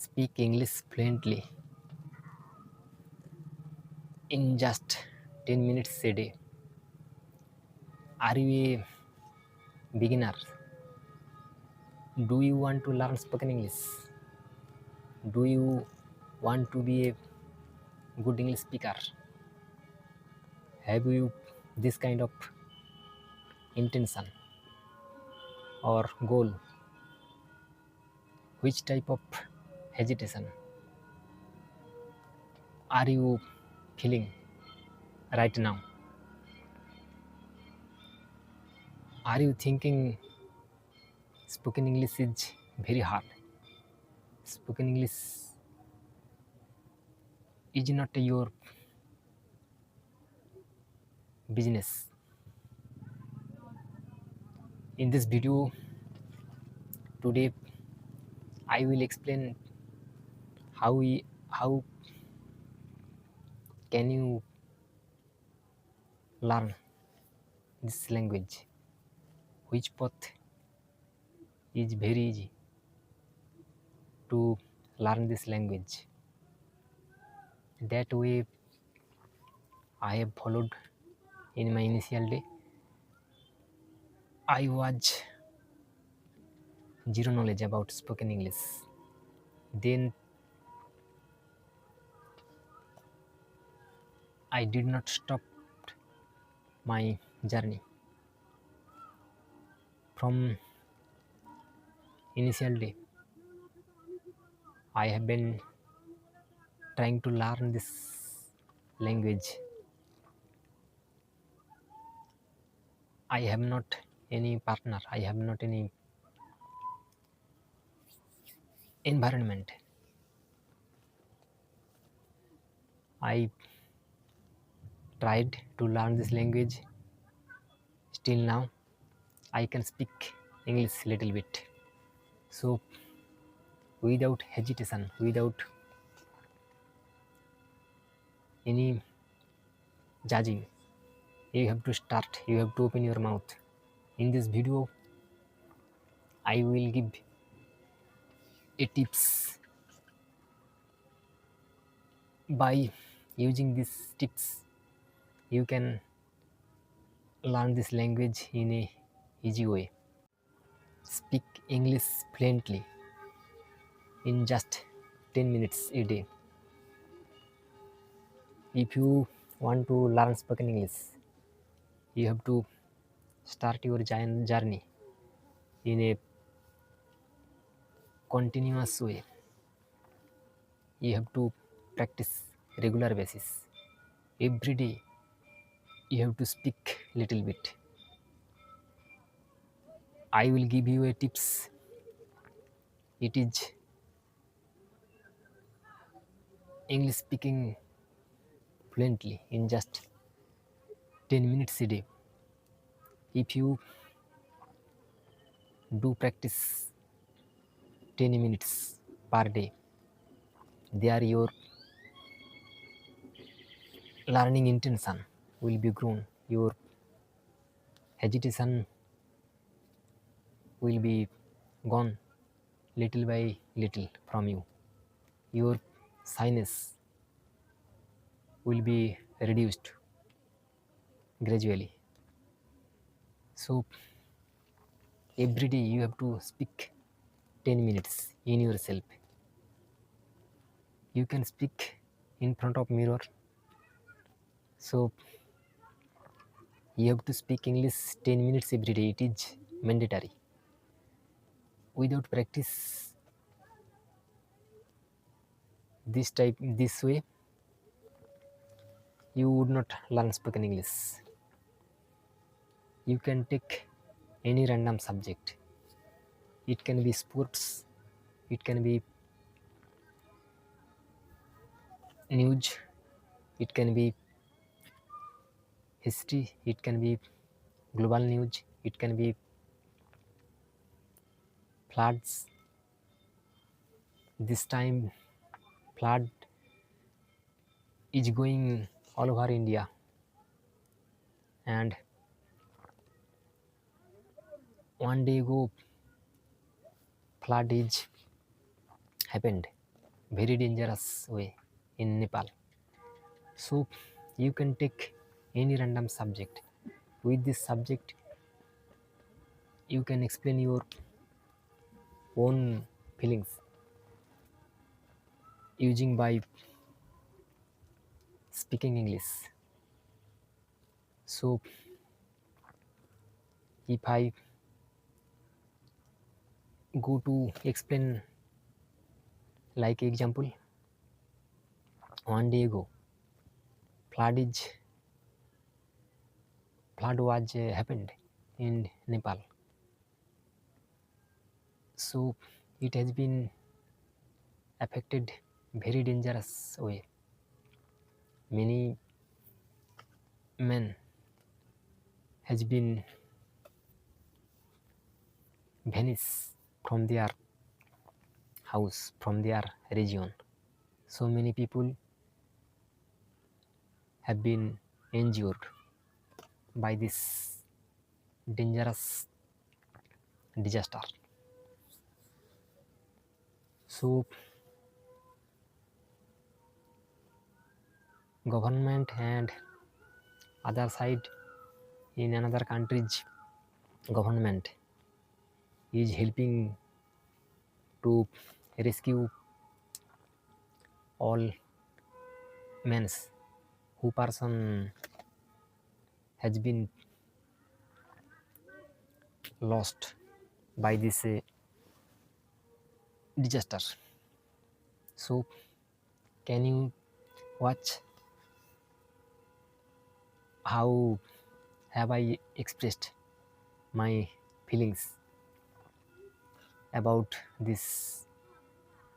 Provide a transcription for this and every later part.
speak English fluently in just 10 minutes a day. Are you a beginner? Do you want to learn spoken English? Do you want to be a good English speaker? Have you this kind of intention or goal? Which type of hesitation are you feeling right now? Are you thinking spoken English is very hard? Spoken English is not your business. In this video today, I will explain how can you learn this language. Which path is very easy to learn this language. That way I have followed in my initial day. I was zero knowledge about spoken English. Then I did not stop my journey. From initial day, I have been trying to learn this language. I have not any partner. I have not any environment. I tried to learn this language. Still now, I can speak English little bit. So, without hesitation, without any judging, you have to start. You have to open your mouth. In this video, I will give a tips. By using these tips, you can learn this language in a easy way. Speak English fluently in just 10 minutes a day. If you want to learn spoken English, you have to start your journey in a continuous way. You have to practice regular basis. Every day you have to speak little bit. I will give you a tips. It is English speaking fluently in just 10 minutes a day. If you do practice 10 minutes per day, there your learning intention will be grown. Your hesitation will be gone little by little from you. Your shyness will be reduced gradually. So every day you have to speak 10 minutes in yourself. You can speak in front of mirror. So you have to speak English 10 minutes every day. It is mandatory. Without practice this way, you would not learn spoken English. You can take any random subject. It can be sports, it can be news, it can be history, it can be global news, it can be floods. This time flood is going all over India, and one day ago flood is happened very dangerous way in Nepal. So you can take any random subject. With this subject, you can explain your own feelings using by speaking English. So if I go to explain like example, one day ago, flood was happened in Nepal. So it has been affected very dangerous way. Many men has been vanished from their house, from their region. So many people have been injured by this dangerous disaster. So government and other side in another country's government is helping to rescue all men who person has been lost by this disaster. So can you watch how have I expressed my feelings about this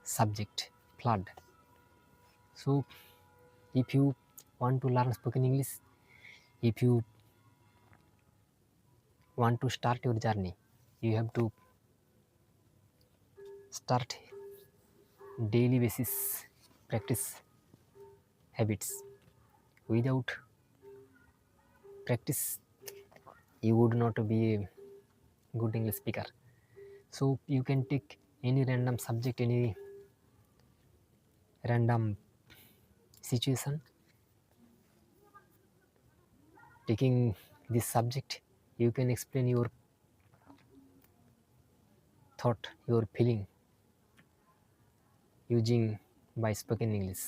subject, flood? So if you want to learn spoken English, if you want to start your journey, you have to start daily basis practice habits. Without practice, you would not be a good English speaker. So you can take any random subject, any random situation. Taking this subject, you can explain your thought, your feeling using by spoken English.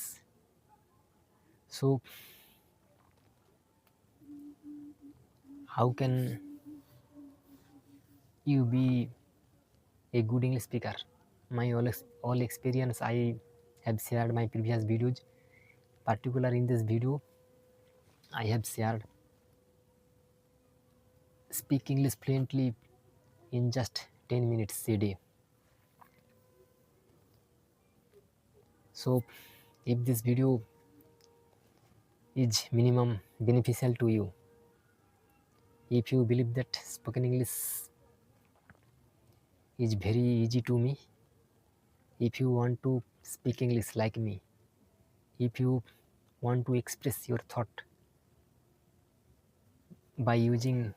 So how can you be a good English speaker? My all experience I have shared my previous videos. Particular in this video, I have shared speak English fluently in just 10 minutes a day. So if this video is minimum beneficial to you, if you believe that spoken English is very easy to me, if you want to speak English like me, if you want to express your thought by using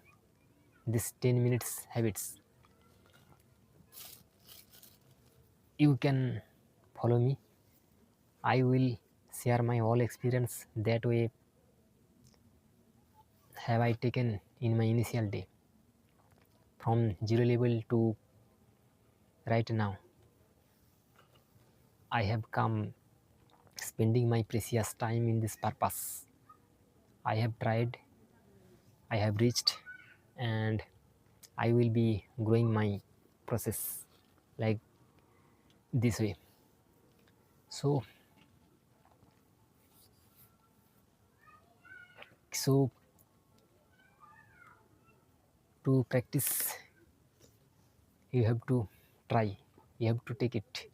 this 10 minutes habits, you can follow me. I will share my all experience. That way have I taken in my initial day from zero level to right now. I have come spending my precious time in this purpose. I have tried, I have reached, and I will be growing my process like this way. So to practice, you have to try, you have to take it.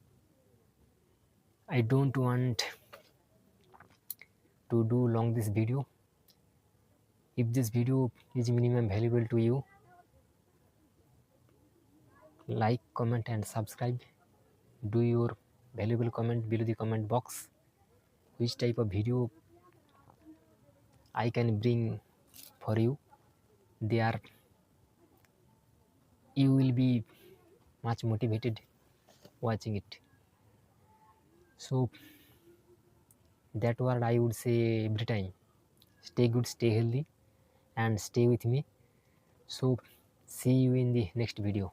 I don't want to do long this video. If this video is minimum valuable to you, like, comment and subscribe. Do your valuable comment below the comment box. Which type of video I can bring for you. There you will be much motivated watching it. So that word I would say every time. Stay good, stay healthy, and stay with me. So see you in the next video.